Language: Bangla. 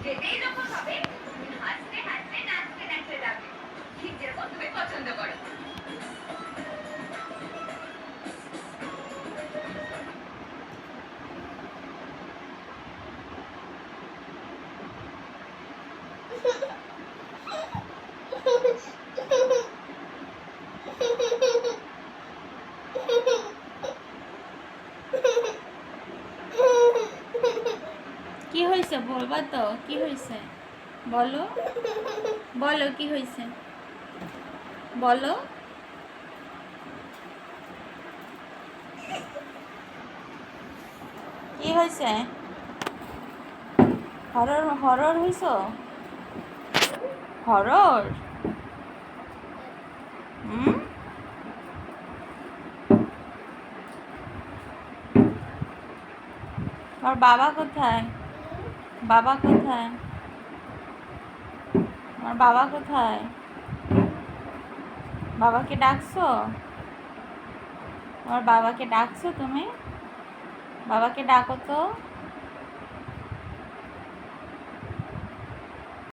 যেতেই যখন হবে তুমি হাসতে হাসতে নাচতে নাচতে যাবে, ঠিক যেরকম তুমি পছন্দ করো। কি হয়েছে বলবা তো? কি হয়েছে বলো, বলো কি হয়েছে বলো। কি হয়েছে? হরর হরর হইছ? হরর? হুম, আর বাবা কোথায়? বাবা কোথায়? আমার বাবা কোথায়? বাবাকে ডাকছো? আমার বাবাকে ডাকছো তুমি? বাবাকে ডাকো তো।